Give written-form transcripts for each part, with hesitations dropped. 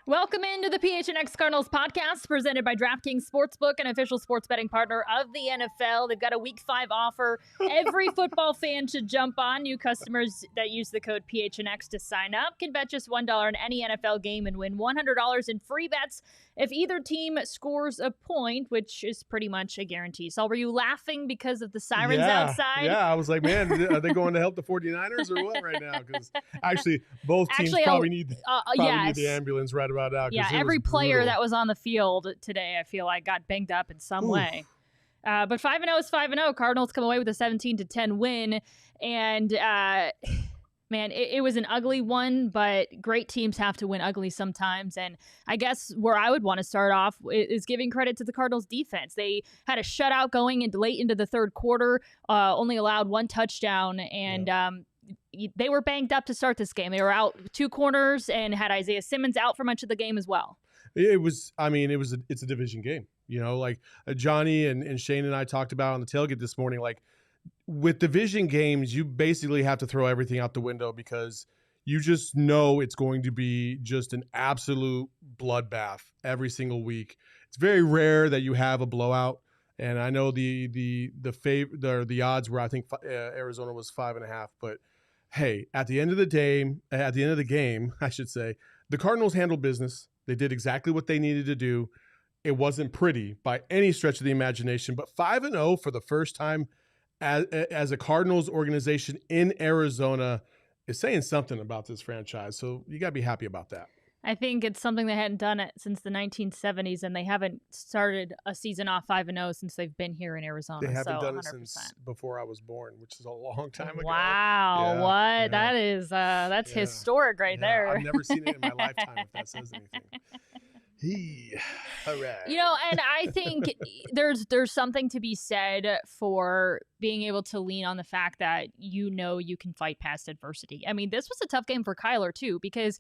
Welcome into the PHNX Cardinals podcast presented by DraftKings Sportsbook, an official sports betting partner of the NFL. They've got a Week 5 offer every football fan should jump on. New customers that use the code PHNX to sign up can bet just $1 on any NFL game and win $100 in free bets if either team scores a point, which is pretty much a guarantee. Saul, were you laughing because of the sirens outside? Yeah, I was like, man, are they going to help the 49ers or what right now? Because actually, both teams probably need the ambulance right about now. Yeah, every player that was on the field today, I feel like, got banged up in some way. But 5-0 is 5-0. Cardinals come away with a 17-10 win. And, man, it was an ugly one, but great teams have to win ugly sometimes. And I guess where I would want to start off is giving credit to the Cardinals defense. They had a shutout going late into the third quarter, only allowed one touchdown, and they were banged up to start this game. They were out two corners and had Isaiah Simmons out for much of the game as well. It's a division game. You know, like Johnny and Shane and I talked about on the tailgate this morning, like with division games, you basically have to throw everything out the window because you just know it's going to be just an absolute bloodbath every single week. It's very rare that you have a blowout. And I know the odds were, I think Arizona was 5.5, but hey, at the end of the game, I should say, the Cardinals handled business. They did exactly what they needed to do. It wasn't pretty by any stretch of the imagination, but 5-0 for the first time as a Cardinals organization in Arizona is saying something about this franchise. So you got to be happy about that. I think it's something they hadn't done it since the 1970s, and they haven't started a season off 5-0 since they've been here in Arizona. They haven't done 100%. it since before I was born, which is a long time ago. Wow, yeah, what? Yeah. That is that's historic right there. I've never seen it in my lifetime, if that says anything. All right. You know, and I think there's something to be said for being able to lean on the fact that you can fight past adversity. I mean, this was a tough game for Kyler too, because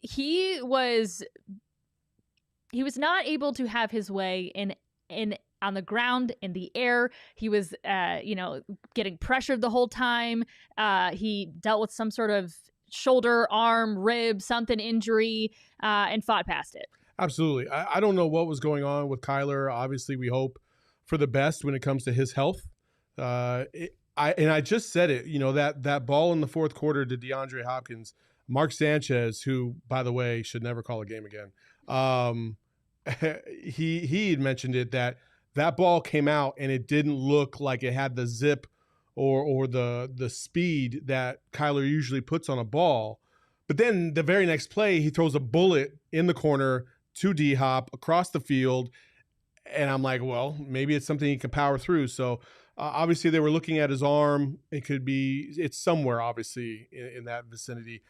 he was not able to have his way in on the ground, in the air. He was getting pressured the whole time. He dealt with some sort of shoulder, arm, rib, something injury, and fought past it. Absolutely. I don't know what was going on with Kyler. Obviously, we hope for the best when it comes to his health. I just said it, that ball in the fourth quarter to DeAndre Hopkins, Mark Sanchez, who, by the way, should never call a game again. He had mentioned it, that ball came out and it didn't look like it had the zip or the speed that Kyler usually puts on a ball. But then the very next play, he throws a bullet in the corner to D-Hop across the field. And I'm like, well, maybe it's something he can power through. So obviously they were looking at his arm. It's somewhere, obviously, in that vicinity.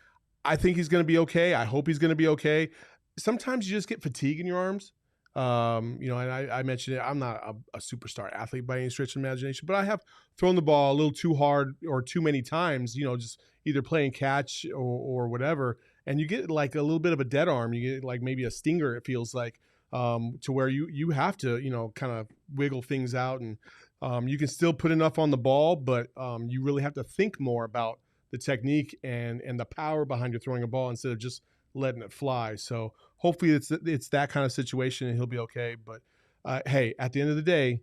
I think he's going to be okay. I hope he's going to be okay. Sometimes you just get fatigue in your arms. And I mentioned it. I'm not a superstar athlete by any stretch of imagination, but I have thrown the ball a little too hard or too many times, just either playing catch or whatever. And you get like a little bit of a dead arm. You get like maybe a stinger, it feels like, to where you have to, kind of wiggle things out. And you can still put enough on the ball, but you really have to think more about the technique and the power behind your throwing a ball instead of just letting it fly. So hopefully it's that kind of situation and he'll be okay. But hey, at the end of the day,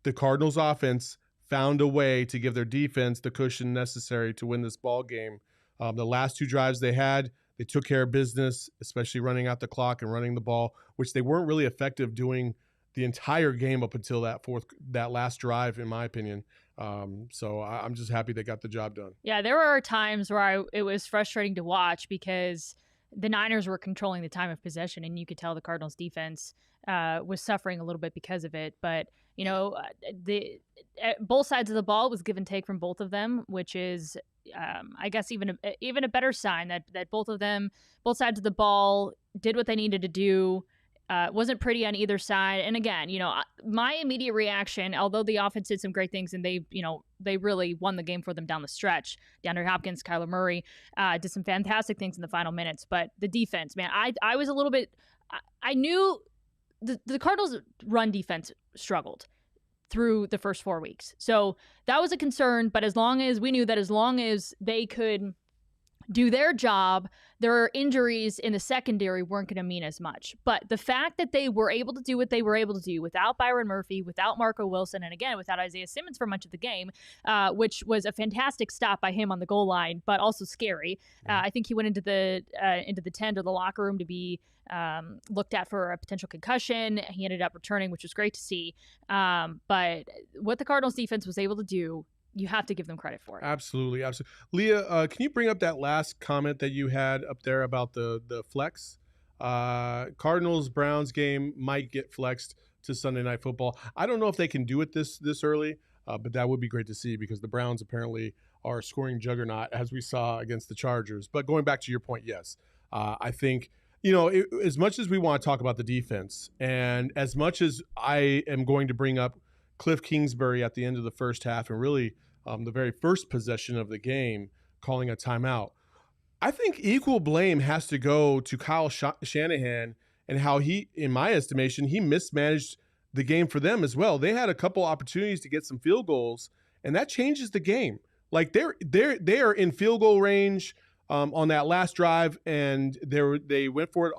the Cardinals offense found a way to give their defense the cushion necessary to win this ball game. The last two drives they had, they took care of business, especially running out the clock and running the ball, which they weren't really effective doing the entire game up until that last drive, in my opinion. So I'm just happy they got the job done. Yeah, there were times where it was frustrating to watch because the Niners were controlling the time of possession, and you could tell the Cardinals defense was suffering a little bit because of it. But, both sides of the ball was give and take from both of them, which is, I guess, even a better sign that both sides of the ball did what they needed to do. Wasn't pretty on either side. And again, my immediate reaction, although the offense did some great things and they really won the game for them down the stretch. DeAndre Hopkins, Kyler Murray did some fantastic things in the final minutes. But the defense, man, I was a little bit, I knew the Cardinals' run defense struggled through the first 4 weeks. So that was a concern. But we knew that as long as they could do their job, their injuries in the secondary weren't going to mean as much. But the fact that they were able to do what they were able to do without Byron Murphy, without Marco Wilson, and again, without Isaiah Simmons for much of the game, which was a fantastic stop by him on the goal line, but also scary. I think he went into the tent or the locker room to be looked at for a potential concussion. He ended up returning, which was great to see. But what the Cardinals defense was able to do, you have to give them credit for it. Absolutely. Leah, can you bring up that last comment that you had up there about the flex? Cardinals-Browns game might get flexed to Sunday Night Football. I don't know if they can do it this early, but that would be great to see because the Browns apparently are a scoring juggernaut, as we saw against the Chargers. But going back to your point, yes. I think, as much as we want to talk about the defense and as much as I am going to bring up Cliff Kingsbury at the end of the first half and really the very first possession of the game, calling a timeout. I think equal blame has to go to Kyle Shanahan and how he, in my estimation, he mismanaged the game for them as well. They had a couple opportunities to get some field goals, and that changes the game. Like they are in field goal range on that last drive, and they went for it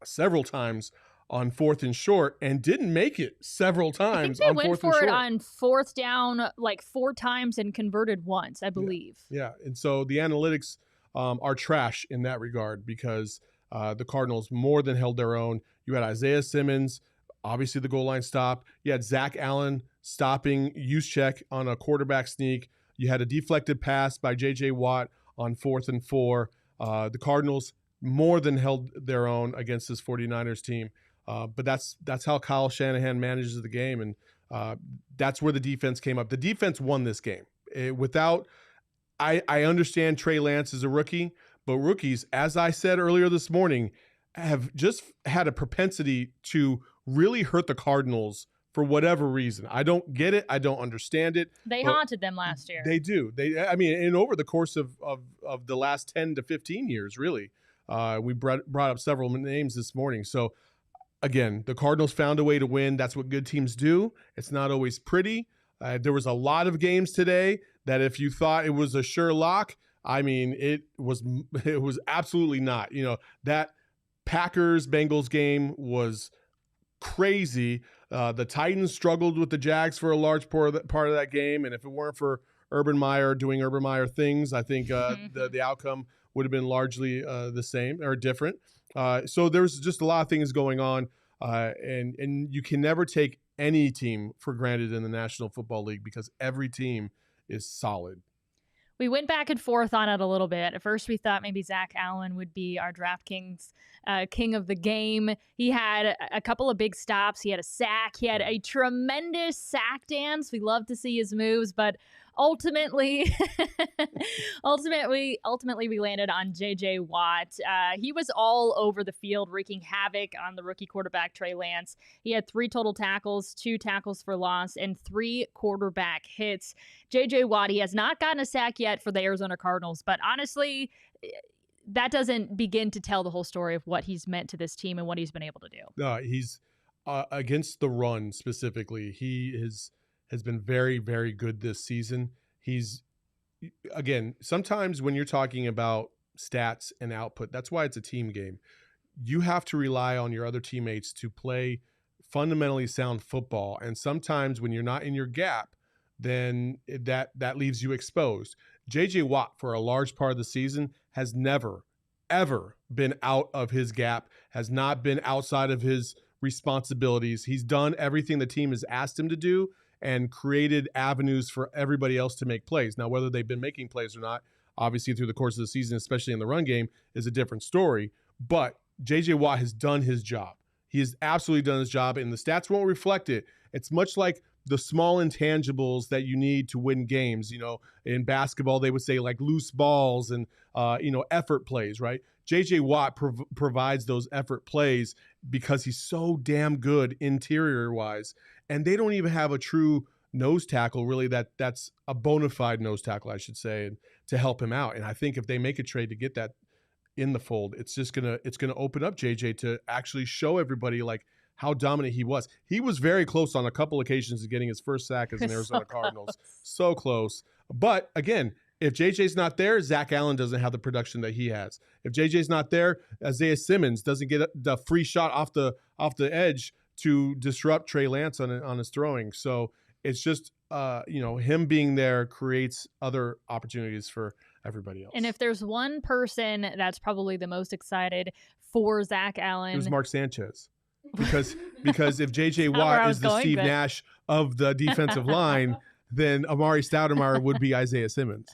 several times on 4th and short and didn't make it several times. I think they went for it on 4th down like 4 times and converted once, I believe. Yeah. And so the analytics are trash in that regard because the Cardinals more than held their own. You had Isaiah Simmons, obviously the goal line stop. You had Zach Allen stopping Juszczyk on a quarterback sneak. You had a deflected pass by J.J. Watt on 4th and 4. The Cardinals more than held their own against this 49ers team. But that's how Kyle Shanahan manages the game, and that's where the defense came up. The defense won this game. I understand Trey Lance is a rookie, but rookies, as I said earlier this morning, have just had a propensity to really hurt the Cardinals for whatever reason. I don't get it. I don't understand it. They haunted them last year. They do. And over the course of the last 10 to 15 years, really. We brought up several names this morning. So, again, the Cardinals found a way to win. That's what good teams do. It's not always pretty. There was a lot of games today that if you thought it was a sure lock, it was absolutely not. That Packers-Bengals game was crazy. The Titans struggled with the Jags for a large part of that game, and if it weren't for Urban Meyer doing Urban Meyer things, I think the outcome would have been largely the same or different. So there's just a lot of things going on, and you can never take any team for granted in the National Football League because every team is solid. We went back and forth on it a little bit. At first, we thought maybe Zach Allen would be our DraftKings king of the game. He had a couple of big stops. He had a sack. He had a tremendous sack dance. We love to see his moves, but ultimately we landed on J.J. Watt. He was all over the field, wreaking havoc on the rookie quarterback, Trey Lance. He had 3 total tackles, 2 tackles for loss, and 3 quarterback hits. J.J. Watt, he has not gotten a sack yet for the Arizona Cardinals, but honestly, that doesn't begin to tell the whole story of what he's meant to this team and what he's been able to do. He's against the run specifically. He has been very, very good this season. He's, again, sometimes when you're talking about stats and output, that's why it's a team game. You have to rely on your other teammates to play fundamentally sound football. And sometimes when you're not in your gap, then that leaves you exposed. J.J. Watt, for a large part of the season, has never, ever been out of his gap, has not been outside of his responsibilities. He's done everything the team has asked him to do and created avenues for everybody else to make plays. Now, whether they've been making plays or not, obviously through the course of the season, especially in the run game, is a different story. But J.J. Watt has done his job. He has absolutely done his job, and the stats won't reflect it. It's much like the small intangibles that you need to win games. In basketball, they would say like loose balls and, effort plays, right? J.J. Watt provides those effort plays because he's so damn good interior-wise. And they don't even have a true nose tackle, really, that's a bona fide nose tackle, I should say, and to help him out. And I think if they make a trade to get that in the fold, it's gonna open up JJ to actually show everybody like how dominant he was. He was very close on a couple occasions to getting his first sack as an Arizona Cardinals. So close. But again, if JJ's not there, Zach Allen doesn't have the production that he has. If JJ's not there, Isaiah Simmons doesn't get the free shot off the edge to disrupt Trey Lance on his throwing. So it's just him being there creates other opportunities for everybody else. And if there's one person that's probably the most excited for Zach Allen, it was Mark Sanchez. Because if J.J. Watt is the Steve Nash of the defensive line, then Amari Stoudemire would be Isaiah Simmons.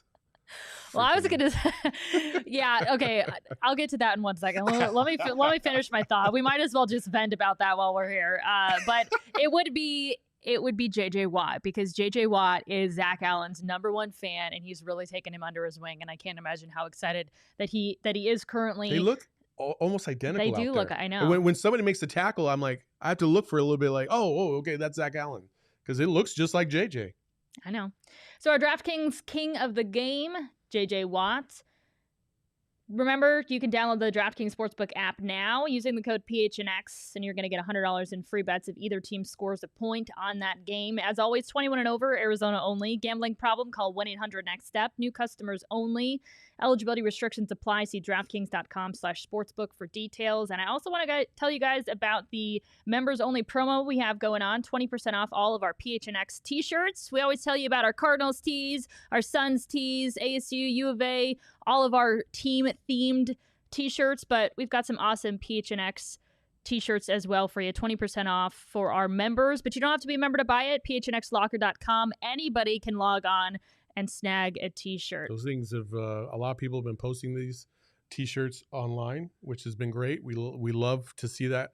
Well, I was going to yeah, okay. I'll get to that in 1 second. Let me finish my thought. We might as well just vent about that while we're here. But it would be J.J. Watt, because J.J. Watt is Zach Allen's #1 fan, and he's really taken him under his wing. And I can't imagine how excited that he is currently. They look almost identical. They do look. I know. When somebody makes a tackle, I'm like, I have to look for a little bit like, oh, okay, that's Zach Allen, because it looks just like J.J. I know. So our DraftKings king of the game, J.J. Watt. Remember, you can download the DraftKings Sportsbook app now using the code PHNX, and you're going to get $100 in free bets if either team scores a point on that game. As always, 21 and over, Arizona only. Gambling problem? Call 1-800-NEXT-STEP. New customers only. Eligibility restrictions apply. See DraftKings.com/sportsbook for details. And I also want to tell you guys about the members-only promo we have going on. 20% off all of our PHNX t-shirts. We always tell you about our Cardinals tees, our Suns tees, ASU, U of A, all of our team-themed t-shirts, but we've got some awesome PHNX t-shirts as well for you. 20% off for our members, but you don't have to be a member to buy it. PHNXlocker.com. Anybody can log on and snag a t-shirt. Those things have a lot of people have been posting these t-shirts online, which has been great. We love to see that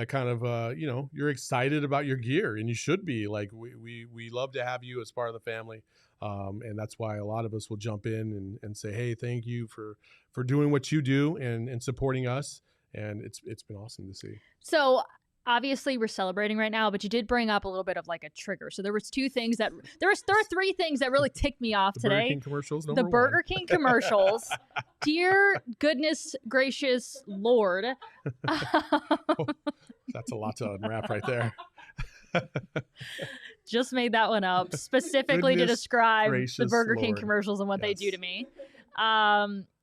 kind of you're excited about your gear, and you should be. Like we love to have you as part of the family. And that's why a lot of us will jump in and say, hey, thank you for doing what you do and supporting us. And it's been awesome to see. So obviously we're celebrating right now, but you did bring up a little bit of like a trigger. So there are 3 things that really ticked me off today. Burger King commercials, the Burger King commercials. Dear goodness gracious Lord. That's a lot to unwrap right there. Just made that one up specifically to describe the Burger King commercials and what they do to me.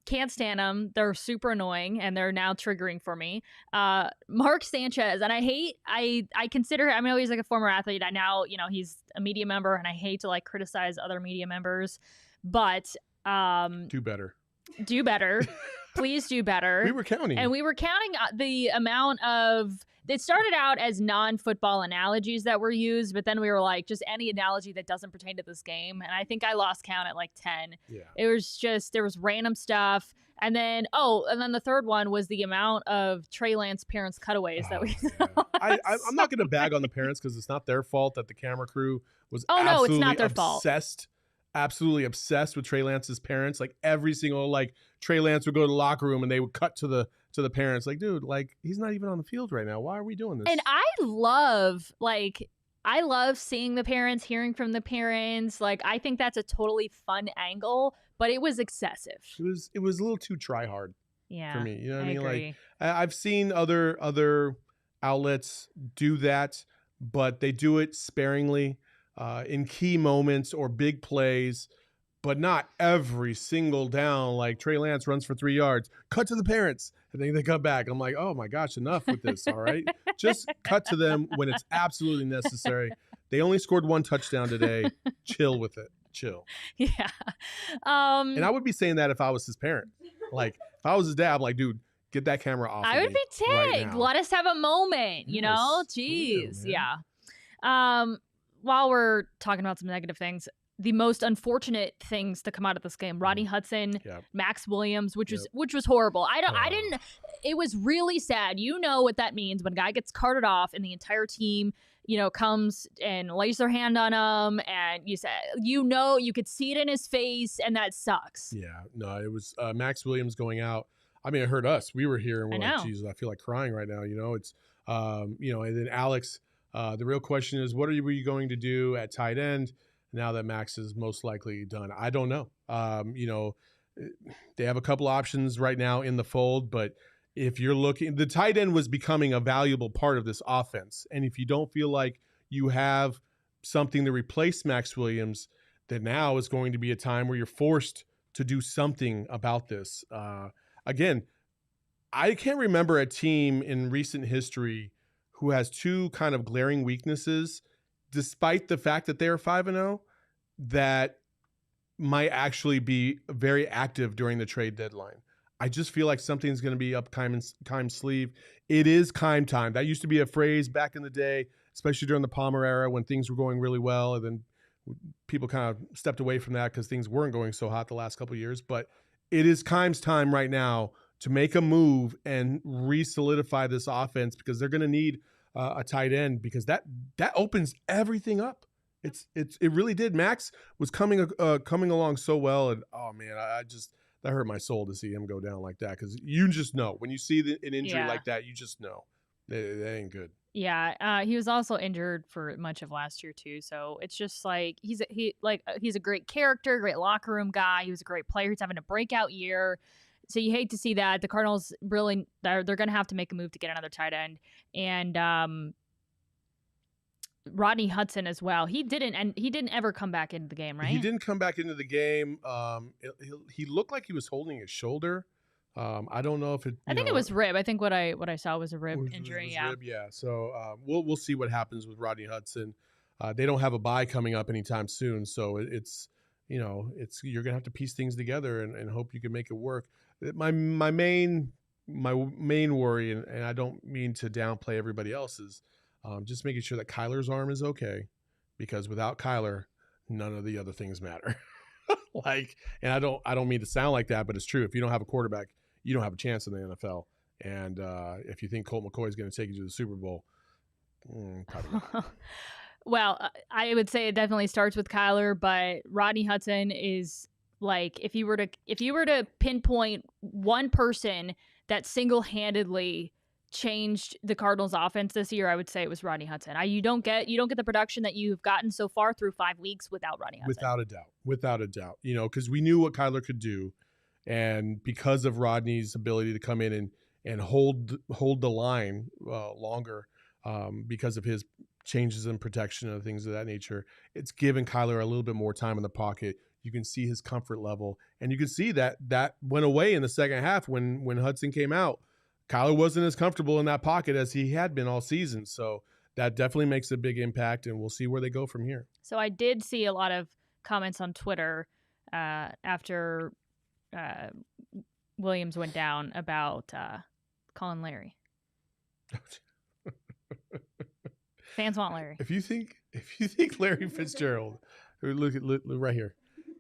Can't stand them. They're super annoying, and they're now triggering for me. Mark Sanchez, and I consider, I know he's like a former athlete. I now, he's a media member, and I hate to like criticize other media members, but do better. Do better. Please do better. We were counting the amount of. It started out as non-football analogies that were used, but then we were like, just any analogy that doesn't pertain to this game. And I think I lost count at like 10. Yeah. It was just, there was random stuff. And then the third one was the amount of Trey Lance parents cutaways that we saw. I'm not going to bag on the parents because it's not their fault that the camera crew was it's not their fault. Absolutely obsessed with Trey Lance's parents. Like every single, like Trey Lance would go to the locker room and they would cut to the parents like, dude, like he's not even on the field right now. Why are we doing this? And I love seeing the parents, hearing from the parents. Like, I think that's a totally fun angle, but it was excessive. It was a little too try hard. Yeah, for me. You know what I mean? Agree. Like I've seen other outlets do that, but they do it sparingly in key moments or big plays. But not every single down, like Trey Lance runs for 3 yards, cut to the parents, and then they come back. I'm like, oh my gosh, enough with this, all right? Just cut to them when it's absolutely necessary. They only scored 1 touchdown today. Chill with it. Chill. Yeah. And I would be saying that if I was his parent. Like, if I was his dad, I'm like, dude, get that camera off. I would be ticked. Right, let us have a moment, you know? Jeez. Yeah. While we're talking about some negative things, the most unfortunate things to come out of this game. Rodney Hudson, Max Williams, which was horrible. I didn't. It was really sad. You know what that means when a guy gets carted off and the entire team, comes and lays their hand on him, and you could see it in his face, and that sucks. Yeah, no, it was Max Williams going out. I mean, it hurt us. We were here and we're like, Jesus, I feel like crying right now. It's, and then Alex. The real question is, what are you going to do at tight end now that Max is most likely done? I don't know. They have a couple options right now in the fold, but if you're looking, the tight end was becoming a valuable part of this offense. And if you don't feel like you have something to replace Max Williams, then now is going to be a time where you're forced to do something about this. Again, I can't remember a team in recent history who has two kind of glaring weaknesses, despite the fact that they are 5-0, that might actually be very active during the trade deadline. I just feel like something's going to be up Keim's sleeve. It is Keim time. That used to be a phrase back in the day, especially during the Palmer era when things were going really well, and then people kind of stepped away from that because things weren't going so hot the last couple of years. But it is Keim's time right now to make a move and re-solidify this offense, because they're going to need a tight end, because that opens everything up. It really did. Max was coming along so well, and oh man, that hurt my soul to see him go down like that, because you just know when you see an injury like that, you just know that ain't good. Yeah, he was also injured for much of last year too, so it's just like he's a great character, great locker room guy. He was a great player. He's having a breakout year. So you hate to see that. The Cardinals really, they're going to have to make a move to get another tight end. And Rodney Hudson as well. He didn't ever come back into the game, right? He didn't come back into the game. He looked like he was holding his shoulder. I don't know if it. I think it was rib. I think what I saw was a rib injury. Rib, yeah. So we'll see what happens with Rodney Hudson. They don't have a bye coming up anytime soon, so it's you're gonna have to piece things together and hope you can make it work. My main worry, and I don't mean to downplay everybody else's, just making sure that Kyler's arm is okay, because without Kyler, none of the other things matter. And I don't mean to sound like that, but it's true. If you don't have a quarterback, you don't have a chance in the NFL. And if you think Colt McCoy is going to take you to the Super Bowl, probably not. Well, I would say it definitely starts with Kyler, but Rodney Hudson is like, if you were to pinpoint one person that single-handedly changed the Cardinals offense this year, I would say it was Rodney Hudson. You don't get the production that you've gotten so far through 5 weeks without Rodney Hudson. Without a doubt. Because we knew what Kyler could do, and because of Rodney's ability to come in and hold the line longer, because of his changes in protection and things of that nature, it's given Kyler a little bit more time in the pocket. You can see his comfort level, and you can see that went away in the second half when Hudson came out. Kyler wasn't as comfortable in that pocket as he had been all season. So that definitely makes a big impact, and we'll see where they go from here. So I did see a lot of comments on Twitter after Williams went down about calling Larry. Fans want Larry. If you think Larry Fitzgerald, look right here.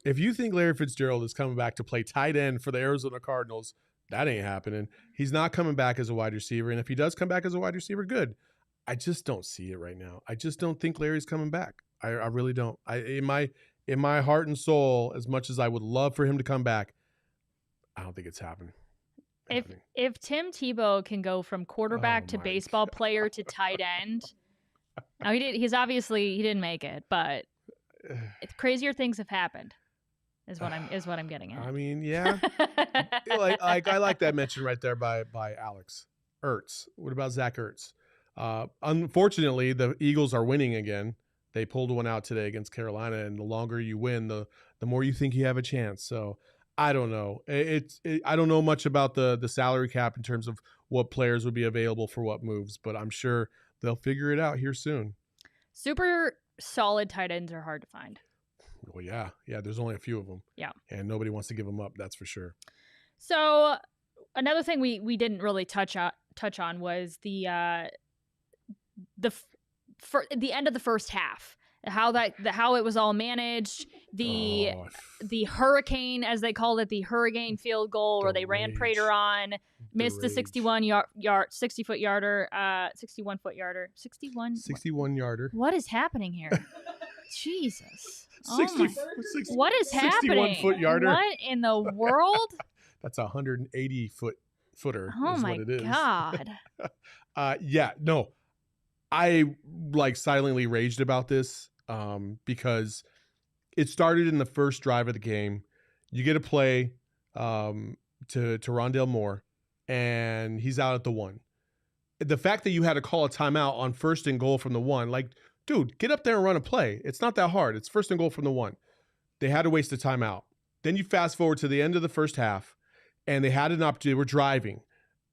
If you think Larry Fitzgerald is coming back to play tight end for the Arizona Cardinals, that ain't happening. He's not coming back as a wide receiver. And if he does come back as a wide receiver, good. I just don't see it right now. I just don't think Larry's coming back. I really don't. In my heart and soul, as much as I would love for him to come back, I don't think it's happening. If Tim Tebow can go from quarterback to baseball player to tight end, now he didn't make it, but crazier things have happened. Is what I'm getting at. I mean, yeah. I like that mention right there by Alex Ertz. What about Zach Ertz? Unfortunately, the Eagles are winning again. They pulled one out today against Carolina, and the longer you win, the more you think you have a chance. So I don't know. I don't know much about the salary cap in terms of what players would be available for what moves, but I'm sure they'll figure it out here soon. Super solid tight ends are hard to find. Well, yeah. There's only a few of them. Yeah, and nobody wants to give them up. That's for sure. So another thing we didn't really touch on was the end of the first half. How it was all managed. the hurricane, as they called it, the hurricane field goal where they ran Prater on, missed the 60-foot yarder. 61 yarder. What is happening here? Jesus. 60, what is happening? 61-foot yarder. What in the world? That's a 180-footer. Oh is my what it is. God. Yeah, no. I silently raged about this because it started in the first drive of the game. You get a play to Rondale Moore, and he's out at the 1. The fact that you had to call a timeout on 1st and goal from the 1, dude, get up there and run a play. It's not that hard. It's 1st and goal from the 1. They had to waste a timeout. Then you fast forward to the end of the first half, and they had an opportunity. We're driving.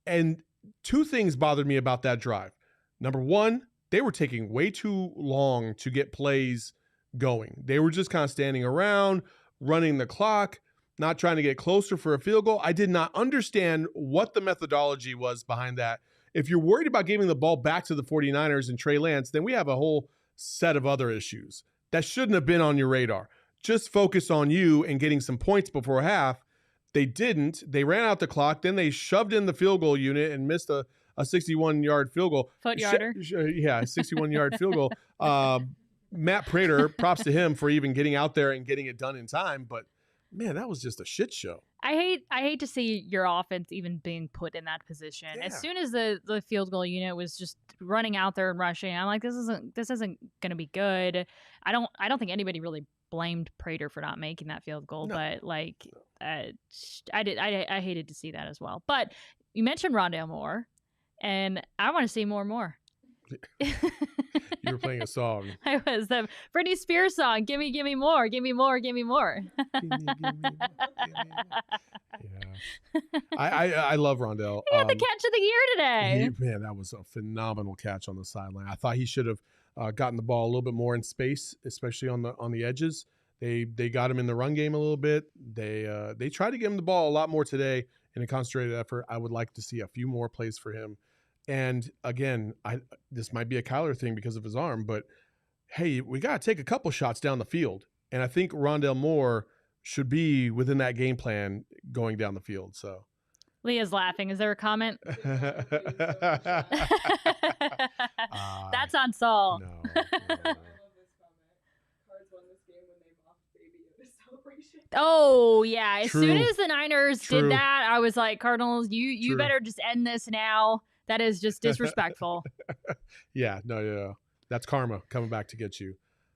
And 2 things bothered me about that drive. Number 1, they were taking way too long to get plays going. They were just kind of standing around, running the clock, not trying to get closer for a field goal. I did not understand what the methodology was behind that. If you're worried about giving the ball back to the 49ers and Trey Lance, then we have a whole set of other issues that shouldn't have been on your radar. Just focus on you and getting some points before half. They didn't. They ran out the clock. Then they shoved in the field goal unit and missed a 61-yard field goal. Foot yarder. 61-yard field goal. Matt Prater, props to him for even getting out there and getting it done in time. But, man, that was just a shit show. I hate to see your offense even being put in that position. Yeah. As soon as the field goal unit was just running out there and rushing, I'm like, this isn't going to be good. I don't think anybody really blamed Prater for not making that field goal, but I hated to see that as well. But you mentioned Rondale Moore, and I want to see more and more. You were playing a song. I was, the Britney Spears song. Give me more, give me more, give me more. Give me more. Yeah. I love Rondale. He had the catch of the year today. Man, that was a phenomenal catch on the sideline. I thought he should have gotten the ball a little bit more in space, especially on the edges. They got him in the run game a little bit. They tried to give him the ball a lot more today in a concentrated effort. I would like to see a few more plays for him. And again, this might be a Kyler thing because of his arm, but hey, we got to take a couple shots down the field. And I think Rondale Moore should be within that game plan going down the field. So Leah's laughing. Is there a comment? That's on Saul. No. Oh yeah. As True. soon as the Niners True. did that, I was like, Cardinals, you True. better just end this now. That is just disrespectful. Yeah, no. That's karma coming back to get you.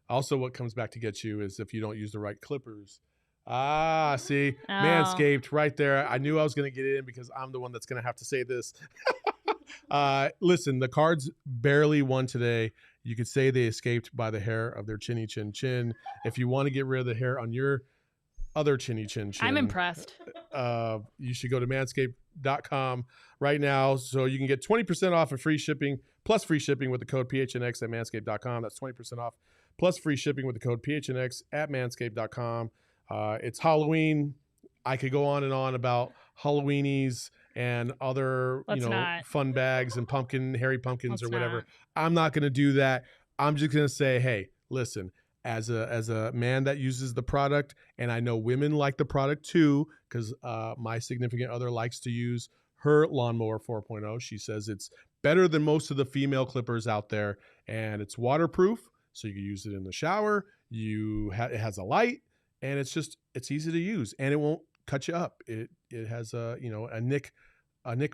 Also, what comes back to get you is if you don't use the right clippers. See, Manscaped right there. I knew I was going to get it in because I'm the one that's going to have to say this. Listen, the Cards barely won today. You could say they escaped by the hair of their chinny chin chin. If you want to get rid of the hair on your other chinny chin chin, I'm impressed. You should go to manscaped.com right now so you can get 20% off and free shipping plus free shipping with the code PHNX at manscaped.com. That's 20% off plus free shipping with the code PHNX at manscaped.com. It's Halloween. I could go on and on about Halloweenies and other fun bags and hairy pumpkins or whatever. I'm not going to do that. I'm just going to say, hey, listen, as a man that uses the product, and I know women like the product too, because my significant other likes to use her lawnmower 4.0. She says it's better than most of the female clippers out there, and it's waterproof, so you can use it in the shower. It has a light, and it's easy to use, and it won't cut you up. It has a nick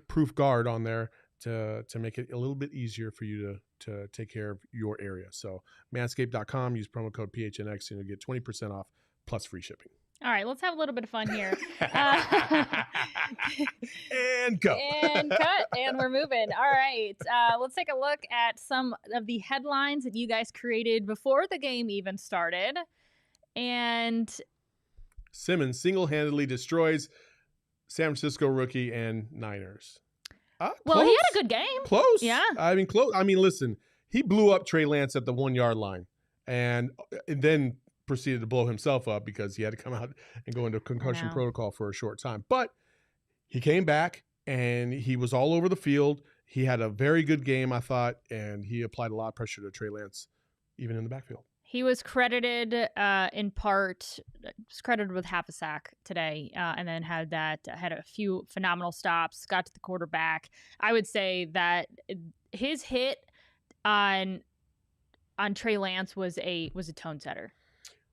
proof guard on there to make it a little bit easier for you to take care of your area. So manscaped.com, use promo code PHNX and you'll get 20% off plus free shipping. All right, let's have a little bit of fun here. And go. And cut. And we're moving. All right. Let's take a look at some of the headlines that you guys created before the game even started. And Simmons single-handedly destroys San Francisco rookie and Niners. Well, he had a good game. Close. Yeah. Close. Listen, he blew up Trey Lance at the 1-yard line and then proceeded to blow himself up because he had to come out and go into concussion protocol for a short time. But he came back and he was all over the field. He had a very good game, I thought, and he applied a lot of pressure to Trey Lance, even in the backfield. He was credited in part, was credited with half a sack today, and then had a few phenomenal stops, got to the quarterback. I would say that his hit on Trey Lance was a tone setter.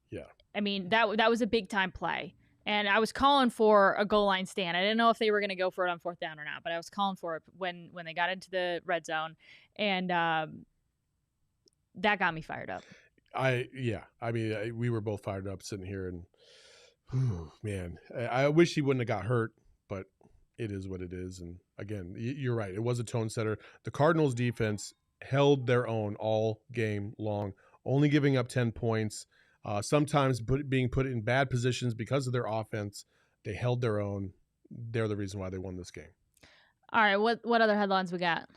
Yeah. I mean, that was a big time play. And I was calling for a goal line stand. I didn't know if they were going to go for it on 4th down or not, but I was calling for it when they got into the red zone. And that got me fired up. We were both fired up sitting here, and man, I wish he wouldn't have got hurt, but it is what it is. And again, you're right. It was a tone setter. The Cardinals defense held their own all game long, only giving up 10 points. Sometimes being put in bad positions because of their offense. They held their own. They're the reason why they won this game. All right. What other headlines we got?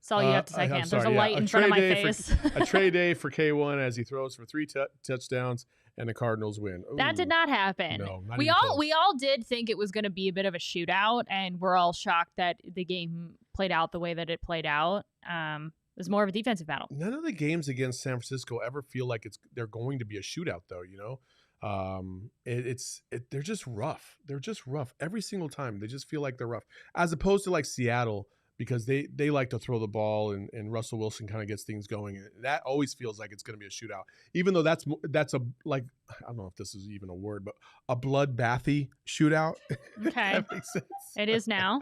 That's all you have to say, Cam. There's a light in front of my face. A trade day for K1 as he throws for 3 touchdowns and the Cardinals win. Ooh. That did not happen. No, not we even all close. we all did think it was going to be a bit of a shootout, and we're all shocked that the game played out the way that it played out. It was more of a defensive battle. None of the games against San Francisco ever feel like they're going to be a shootout, though. You know, they're just rough. They're just rough every single time. They just feel like they're rough, as opposed to like Seattle, because they like to throw the ball and Russell Wilson kind of gets things going. That always feels like it's going to be a shootout, even though that's a, like, I don't know if this is even a word, but a bloodbathy shootout. Okay, that makes sense. It is now.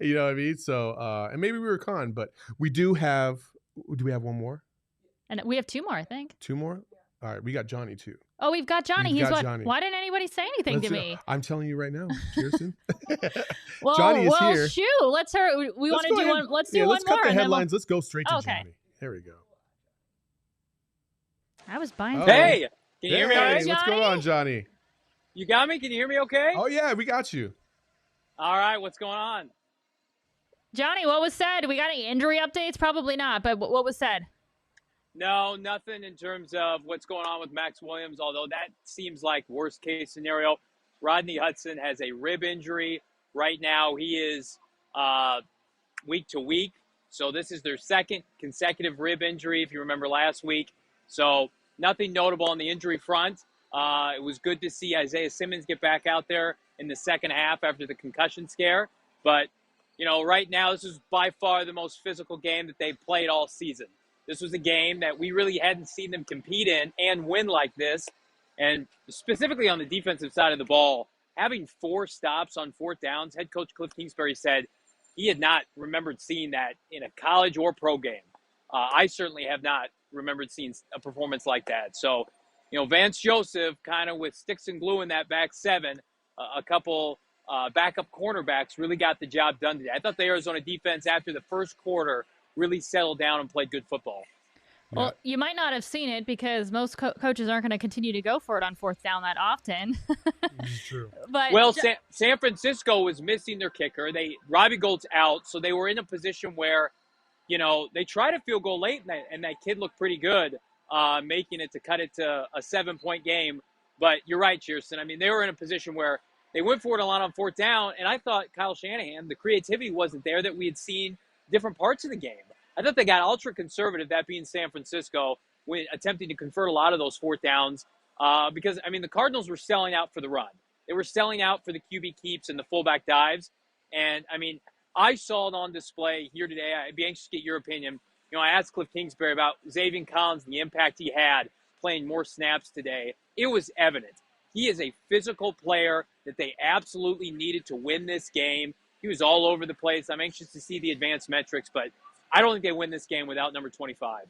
You know what I mean? So, and maybe we were con, but we do have we have one more? And we have 2 more, I think. 2 more? All right, we got Johnny too. Oh, we've got Johnny. Johnny. Why didn't anybody say anything to me? I'm telling you right now, Chierstin. Well, Johnny is here. Shoot. Let's hurry. We want to do one. Let's do one let's more. Let's cut the headlines. Let's go straight to okay. Johnny. Here we go. I was buying. Hey, can you hear me all right? What's going on, Johnny? You got me? Can you hear me okay? Oh, yeah, we got you. All right, what's going on? Johnny, what was said? We got any injury updates? Probably not, but what was said? No, nothing in terms of what's going on with Max Williams, although that seems like worst case scenario. Rodney Hudson has a rib injury. Right now he is week to week. So this is their 2nd consecutive rib injury, if you remember last week. So nothing notable on the injury front. It was good to see Isaiah Simmons get back out there in the second half after the concussion scare. But, you know, right now this is by far the most physical game that they've played all season. This was a game that we really hadn't seen them compete in and win like this. And specifically on the defensive side of the ball, having 4 stops on 4th downs, head coach Cliff Kingsbury said he had not remembered seeing that in a college or pro game. I certainly have not remembered seeing a performance like that. So, you know, Vance Joseph kind of with sticks and glue in that back 7, a couple backup cornerbacks really got the job done today. I thought the Arizona defense after the first quarter really settled down and played good football. Well, you might not have seen it because most coaches aren't going to continue to go for it on 4th down that often. This is true. But San Francisco was missing their kicker. Robbie Gold's out, so they were in a position where, you know, they tried a field goal late, and that kid looked pretty good, making it to cut it to a 7-point game. But you're right, Chierstin. I mean, they were in a position where they went for it a lot on 4th down, and I thought Kyle Shanahan, the creativity wasn't there that we had seen different parts of the game. I thought they got ultra conservative, that being San Francisco, when attempting to convert a lot of those 4th downs. Because, I mean, the Cardinals were selling out for the run. They were selling out for the QB keeps and the fullback dives. And, I mean, I saw it on display here today. I'd be anxious to get your opinion. You know, I asked Cliff Kingsbury about Zaven Collins and the impact he had playing more snaps today. It was evident. He is a physical player that they absolutely needed to win this game. He was all over the place. I'm anxious to see the advanced metrics, but I don't think they win this game without number 25.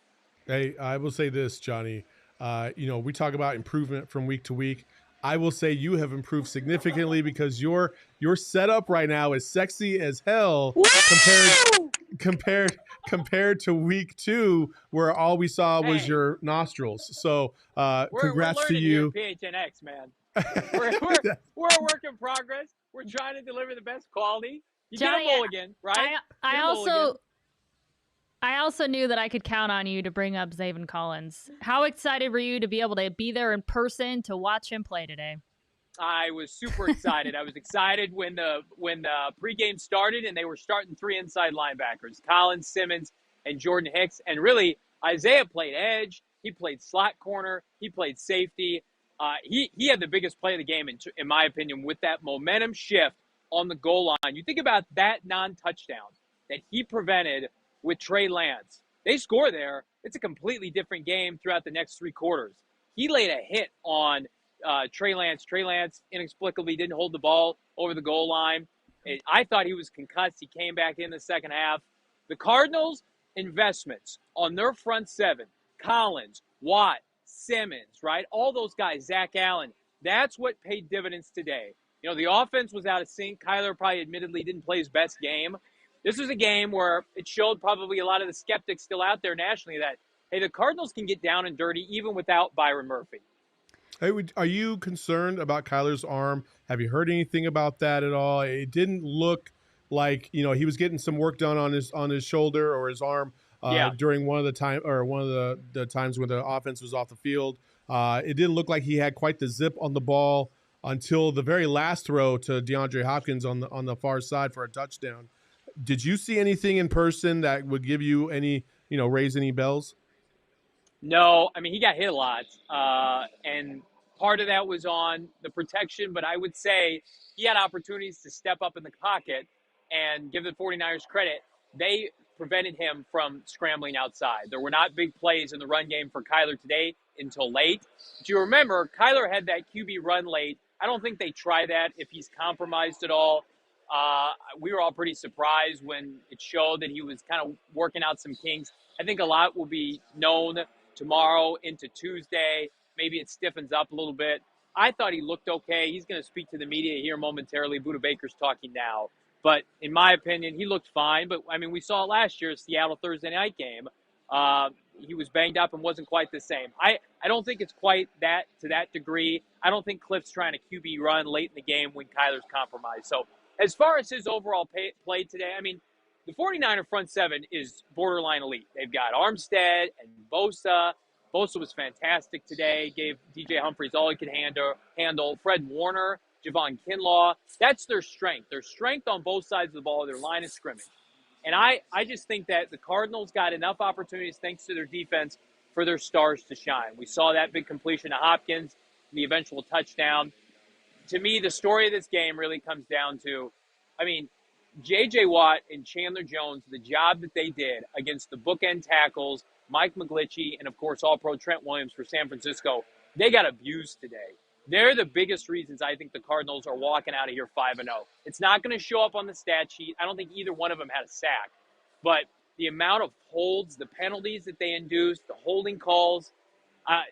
Hey, I will say this, Johnny. You know, we talk about improvement from week to week. I will say you have improved significantly because your setup right now is sexy as hell compared to week 2, where all we saw was your nostrils. So congrats to you. Here at PHNX, man. We're a work in progress. We're trying to deliver the best quality. You Johnny, get a mulligan, right? I also knew that I could count on you to bring up Zaven Collins. How excited were you to be able to be there in person to watch him play today? I was super excited. I was excited when the pregame started and they were starting 3 inside linebackers, Collins, Simmons, and Jordan Hicks. And really, Isaiah played edge. He played slot corner. He played safety. He had the biggest play of the game, in my opinion, with that momentum shift on the goal line. You think about that non-touchdown that he prevented with Trey Lance. They score there. It's a completely different game throughout the next 3 quarters. He laid a hit on Trey Lance. Trey Lance inexplicably didn't hold the ball over the goal line. I thought he was concussed. He came back in the second half. The Cardinals' investments on their front 7, Collins, Watt, Simmons, right? All those guys, Zach Allen, that's what paid dividends today. You know, the offense was out of sync. Kyler probably admittedly didn't play his best game. This was a game where it showed probably a lot of the skeptics still out there nationally that, hey, the Cardinals can get down and dirty even without Byron Murphy. Hey, are you concerned about Kyler's arm? Have you heard anything about that at all? It didn't look like, you know, he was getting some work done on his shoulder or his arm during one of the times when the offense was off the field. It didn't look like he had quite the zip on the ball until the very last throw to DeAndre Hopkins on the far side for a touchdown. Did you see anything in person that would give you any, raise any bells? No, I mean, he got hit a lot, and part of that was on the protection, but I would say he had opportunities to step up in the pocket and give the 49ers credit. They prevented him from scrambling outside. There were not big plays in the run game for Kyler today until late. But you remember, Kyler had that QB run late. I don't think they try that if he's compromised at all. We were all pretty surprised when it showed that he was kind of working out some kinks. I think a lot will be known tomorrow into Tuesday. Maybe it stiffens up a little bit. I thought he looked okay. He's going to speak to the media here momentarily. Buda Baker's talking now. But in my opinion, he looked fine. But, I mean, we saw it last year, Seattle Thursday night game. He was banged up and wasn't quite the same. I don't think it's quite that to that degree. I don't think Cliff's trying to QB run late in the game when Kyler's compromised. So as far as his overall play today, I mean, the 49er front 7 is borderline elite. They've got Armstead and Bosa. Bosa was fantastic today, gave DJ Humphries all he could handle. Fred Warner, Javon Kinlaw, that's their strength. Their strength on both sides of the ball, their line of scrimmage. And I just think that the Cardinals got enough opportunities, thanks to their defense, for their stars to shine. We saw that big completion to Hopkins, the eventual touchdown. To me, the story of this game really comes down to, I mean, J.J. Watt and Chandler Jones, the job that they did against the bookend tackles, Mike McGlinchey, and, of course, All-Pro Trent Williams for San Francisco, they got abused today. They're the biggest reasons I think the Cardinals are walking out of here 5-0. It's not going to show up on the stat sheet. I don't think either one of them had a sack. But the amount of holds, the penalties that they induced, the holding calls,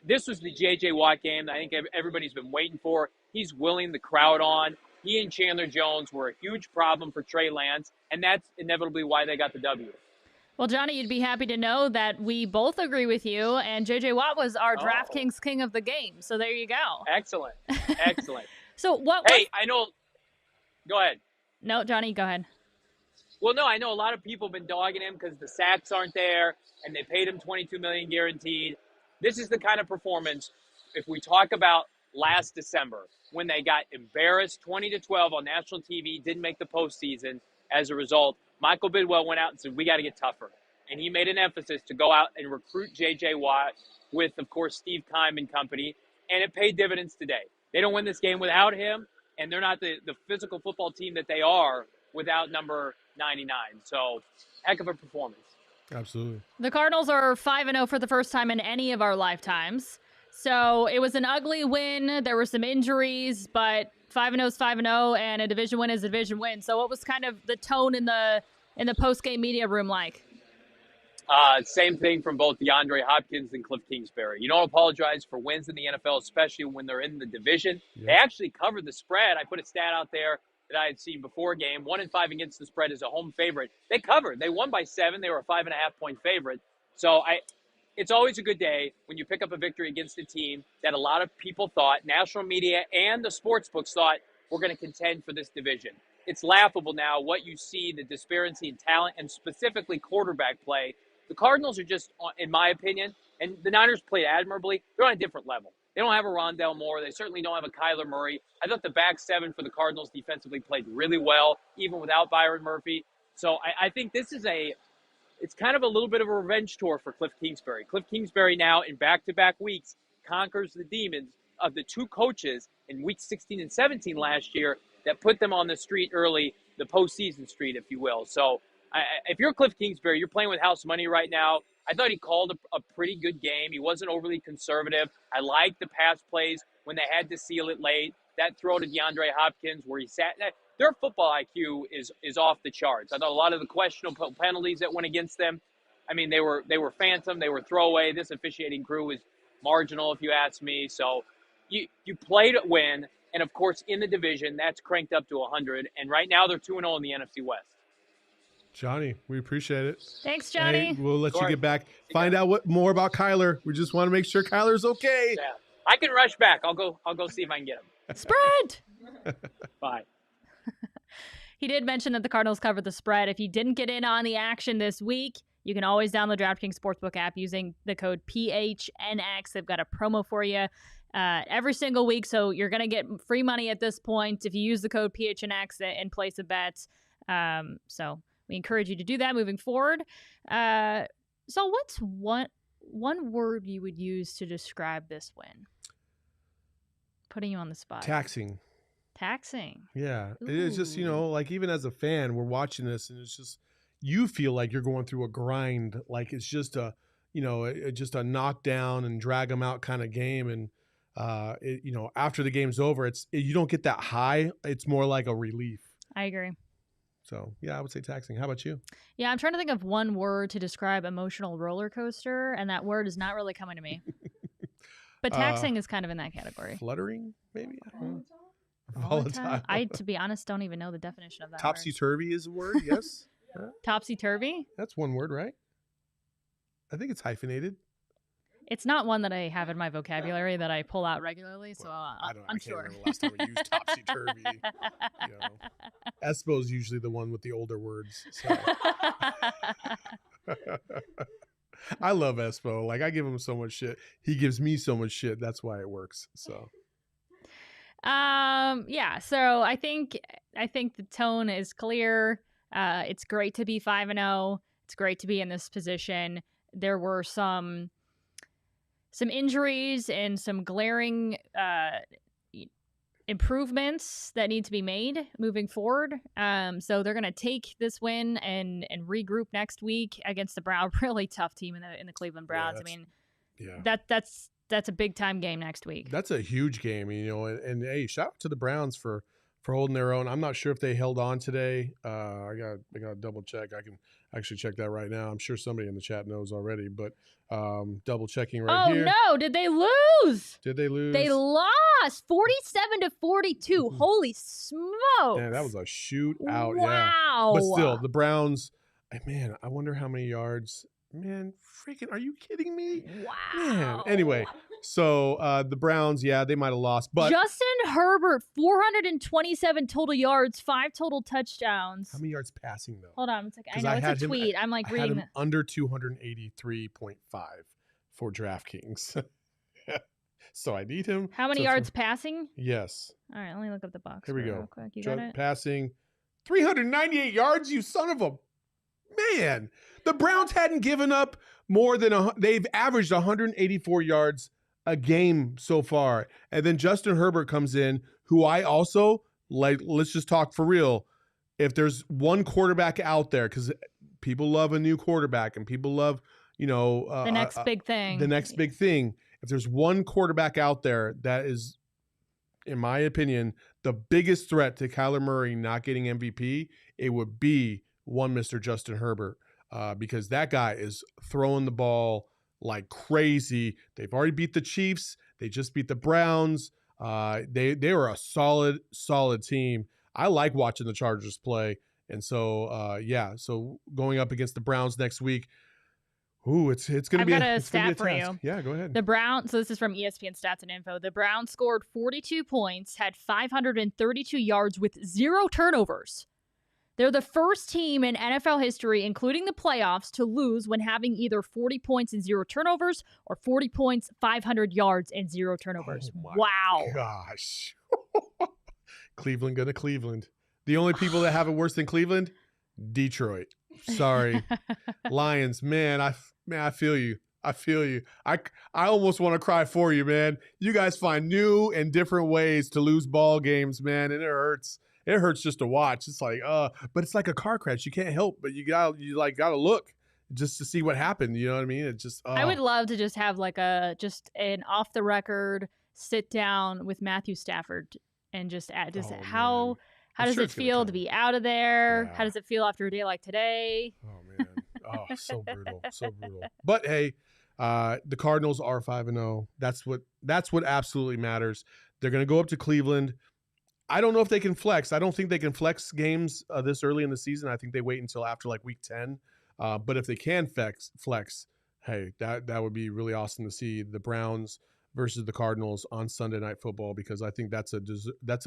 this was the J.J. Watt game that I think everybody's been waiting for. He's willing the crowd on. He and Chandler Jones were a huge problem for Trey Lance, and that's inevitably why they got the W. Well, Johnny, you'd be happy to know that we both agree with you, and J.J. Watt was our DraftKings king of the game. So there you go. Excellent. Excellent. So what? Hey, I know. Go ahead. No, Johnny, go ahead. Well, no, I know a lot of people have been dogging him because the sacks aren't there, and they paid him $22 million guaranteed. This is the kind of performance, if we talk about last December, when they got embarrassed 20-12 on national TV, didn't make the postseason as a result. Michael Bidwell went out and said, we got to get tougher. And he made an emphasis to go out and recruit J.J. Watt with, of course, Steve Keim and company. And it paid dividends today. They don't win this game without him, and they're not the physical football team that they are without number 99. So, heck of a performance. Absolutely. The Cardinals are 5-0 for the first time in any of our lifetimes. So it was an ugly win. There were some injuries, but 5-0 is 5-0, and a division win is a division win. So what was kind of the tone in the post-game media room like? Same thing from both DeAndre Hopkins and Cliff Kingsbury. You don't apologize for wins in the NFL, especially when they're in the division. Yep. They actually covered the spread. I put a stat out there that I had seen before game. 1-5 against the spread is a home favorite. They covered. They won by 7. They were a 5.5-point favorite. So it's always a good day when you pick up a victory against a team that a lot of people thought, national media and the sports books thought, we're going to contend for this division. It's laughable now what you see, the disparity in talent and specifically quarterback play. The Cardinals are just, in my opinion, and the Niners played admirably, they're on a different level. They don't have a Rondale Moore. They certainly don't have a Kyler Murray. I thought the back 7 for the Cardinals defensively played really well, even without Byron Murphy. So I think this is it's kind of a little bit of a revenge tour for Cliff Kingsbury. Cliff Kingsbury now in back-to-back weeks conquers the demons of the two coaches in week 16 and 17 last year that put them on the street early, the postseason street, if you will. So if you're Cliff Kingsbury, you're playing with house money right now. I thought he called a pretty good game. He wasn't overly conservative. I liked the pass plays when they had to seal it late. That throw to DeAndre Hopkins where he sat. Their football IQ is off the charts. I thought a lot of the questionable penalties that went against them, I mean, they were phantom, they were throwaway. This officiating crew is marginal, if you ask me. So you play to win, and of course in the division that's cranked up to 100. And right now they're 2-0 in the NFC West. Johnny, we appreciate it. Thanks, Johnny. Hey, we'll let you get back. Find out what more about Kyler. We just want to make sure Kyler's okay. Yeah, I can rush back. I'll go see if I can get him. Spread. Bye. He did mention that the Cardinals covered the spread. If you didn't get in on the action this week, you can always download the DraftKings Sportsbook app using the code PHNX. They've got a promo for you every single week, so you're going to get free money at this point if you use the code PHNX and place a bet. So we encourage you to do that moving forward. So what's one word you would use to describe this win? Putting you on the spot. Taxing. Yeah. Ooh. It is just, like even as a fan, we're watching this and it's just, you feel like you're going through a grind. Like it's just just a knockdown and drag them out kind of game. And, after the game's over, you don't get that high. It's more like a relief. I agree. So, yeah, I would say taxing. How about you? Yeah, I'm trying to think of one word to describe emotional roller coaster, and that word is not really coming to me. But taxing is kind of in that category. Fluttering, maybe? I don't know. Volatile. I, to be honest, don't even know the definition of that Topsy-turvy is a word, yes. Topsy-turvy? That's one word, right? I think it's hyphenated. It's not one that I have in my vocabulary that I pull out regularly, so I I'm can't sure. remember the last time we used topsy-turvy. Espo's usually the one with the older words. So. I love Espo. Like, I give him so much shit. He gives me so much shit. That's why it works. So. Yeah. So I think the tone is clear. It's great to be 5-0. It's great to be in this position. There were some injuries and some glaring improvements that need to be made moving forward. So they're going to take this win and regroup next week against the really tough team in the Cleveland Browns. That's a big time game next week. That's a huge game, and hey, shout out to the Browns for holding their own. I'm not sure if they held on today. I got to double check. I can actually check that right now. I'm sure somebody in the chat knows already, but double checking right here. Oh no, did they lose? Did they lose? They lost 47-42. Holy smokes. Man, that was a shootout. Wow. Yeah. But still, the Browns, man, I wonder how many yards. Man, freaking, are you kidding me? Wow. Man. Anyway, so the Browns, yeah, they might have lost, but Justin Herbert, 427 total yards, 5 total touchdowns. How many yards passing though? Hold on, I know it's a tweet. I'm like reading it. Under 283.5 for DraftKings. So I need him. How many yards passing? Yes. All right, let me look up the box. Here we go. Real quick. You got it? Passing 398 yards, you son of a man. The Browns hadn't given up more than they've averaged 184 yards a game so far. And then Justin Herbert comes in, who I also like. Let's just talk for real. If there's one quarterback out there, because people love a new quarterback and people love, the next big thing. The next big thing. If there's one quarterback out there that is, in my opinion, the biggest threat to Kyler Murray not getting MVP, it would be one Mr. Justin Herbert. Because that guy is throwing the ball like crazy. They've already beat the Chiefs. They just beat the Browns. They were a solid team. I like watching the Chargers play. And so, so going up against the Browns next week, it's going to be I've got a stat for you. Yeah, go ahead. The Browns, so this is from ESPN Stats and Info. The Browns scored 42 points, had 532 yards with 0 turnovers. They're the first team in NFL history, including the playoffs, to lose when having either 40 points and 0 turnovers or 40 points, 500 yards, and 0 turnovers. Oh wow. Gosh. Cleveland going to Cleveland. The only people that have it worse than Cleveland, Detroit. sorry. Lions, man, I feel you. I feel you. I almost want to cry for you, man. You guys find new and different ways to lose ball games, man, and it hurts. It hurts just to watch. It's like, but it's like a car crash. You can't help, but you gotta look just to see what happened. You know what I mean? It's just. I would love to just have like an off the record sit down with Matthew Stafford and just how does it feel to be out of there? Yeah. How does it feel after a day like today? Oh man, so brutal, so brutal. But hey, the Cardinals are 5-0. That's what absolutely matters. They're going to go up to Cleveland. I don't know if they can flex. I don't think they can flex games this early in the season. I think they wait until after like week 10. But if they can flex, hey, that would be really awesome to see the Browns versus the Cardinals on Sunday Night Football, because I think that's a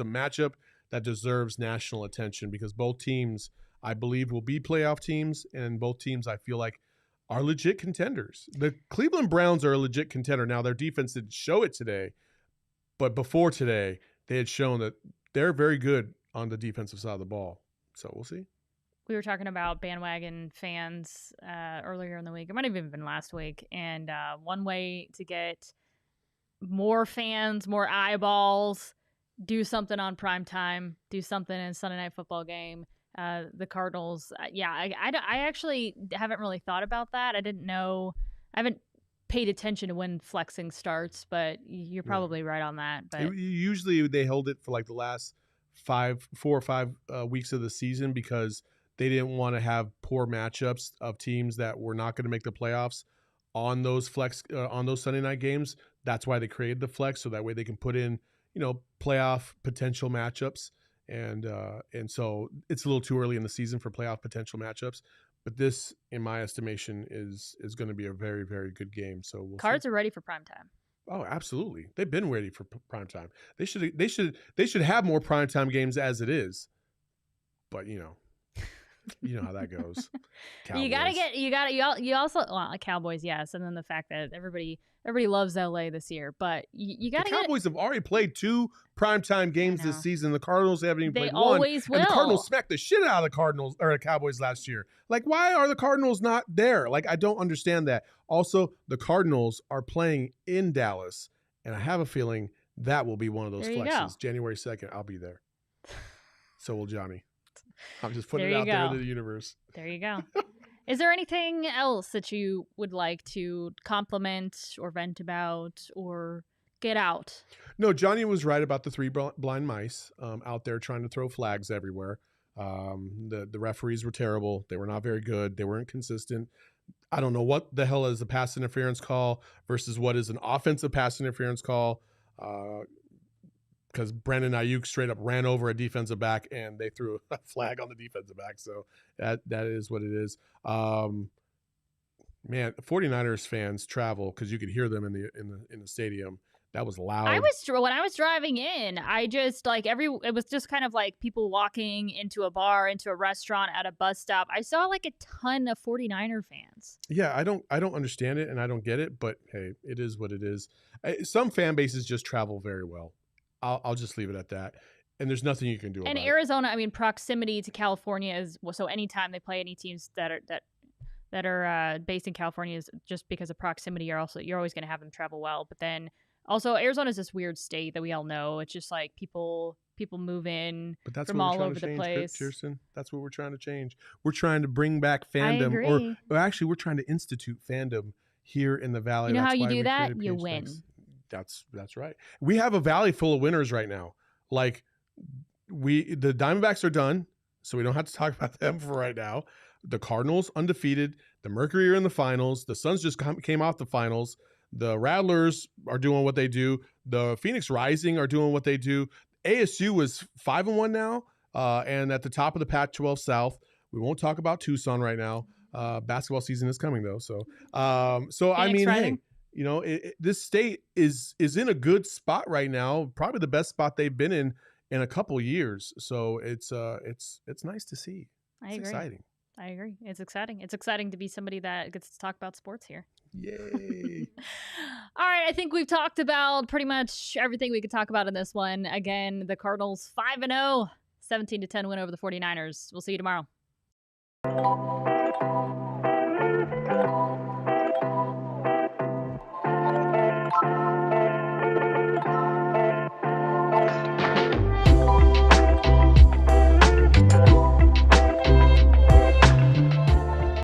matchup that deserves national attention, because both teams, I believe, will be playoff teams, and both teams I feel like are legit contenders. The Cleveland Browns are a legit contender. Now, their defense didn't show it today, but before today, they had shown that they're very good on the defensive side of the ball. So we'll see. We were talking about bandwagon fans earlier in the week. It might have even been last week. And one way to get more fans, more eyeballs, do something on prime time, do something in a Sunday Night Football game. The Cardinals, I actually haven't really thought about that. I didn't know. I haven't paid attention to when flexing starts, but you're probably right on that. But usually they held it for like the last 4 or 5 weeks of the season, because they didn't want to have poor matchups of teams that were not going to make the playoffs on those on those Sunday night games. That's why they created the flex, so that way they can put in, playoff potential matchups. And so it's a little too early in the season for playoff potential matchups. But this, in my estimation, is going to be a very, very good game. So Cards are ready for prime time. Oh, absolutely. They've been ready for prime time. They should have more prime time games as it is. But you know how that goes. Cowboys. You also Cowboys, yes, and then the fact that everybody loves LA this year, but you got to get. The Cowboys have already played 2 primetime games this season. The Cardinals haven't even played one. They always will. And the Cardinals smacked the shit out of the Cowboys last year. Like, why are the Cardinals not there? Like, I don't understand that. Also, the Cardinals are playing in Dallas, and I have a feeling that will be one of those flexes. January 2nd, I'll be there. So will Johnny. I'm just putting it out there into the universe. There you go. Is there anything else that you would like to compliment or vent about or get out? No, Johnny was right about the 3 blind mice out there trying to throw flags everywhere. The referees were terrible. They were not very good. They weren't consistent. I don't know what the hell is a pass interference call versus what is an offensive pass interference call. Because Brandon Ayuk straight up ran over a defensive back and they threw a flag on the defensive back. So that is what it is. Man, 49ers fans travel because you could hear them in the stadium. That was loud. When I was driving in, I just it was just kind of like people walking into a bar, into a restaurant, at a bus stop. I saw like a ton of 49er fans. Yeah, I don't understand it and I don't get it, but hey, it is what it is. Some fan bases just travel very well. I'll just leave it at that. And there's nothing you can do about it. And Arizona, I mean, proximity to California is so anytime they play any teams that are based in California is just because of proximity. You're always going to have them travel well. But then also Arizona is this weird state that we all know. It's just like people move in from all over the place. Chierstin, that's what we're trying to change. We're trying to bring back fandom, or actually, we're trying to institute fandom here in the Valley. You know how you do that? You win. That's right. We have a valley full of winners right now. Like the Diamondbacks are done, so we don't have to talk about them for right now. The Cardinals undefeated. The Mercury are in the finals. The Suns just came off the finals. The Rattlers are doing what they do. The Phoenix Rising are doing what they do. ASU is 5-1 now, and at the top of the Pac-12 South. We won't talk about Tucson right now. Basketball season is coming though, so I mean, hey. This state is in a good spot right now, probably the best spot they've been in a couple years. So it's nice to see. It's exciting. I agree. It's exciting. It's exciting to be somebody that gets to talk about sports here. Yay. All right. I think we've talked about pretty much everything we could talk about in this one. Again, the Cardinals 5-0, 17-10 win over the 49ers. We'll see you tomorrow.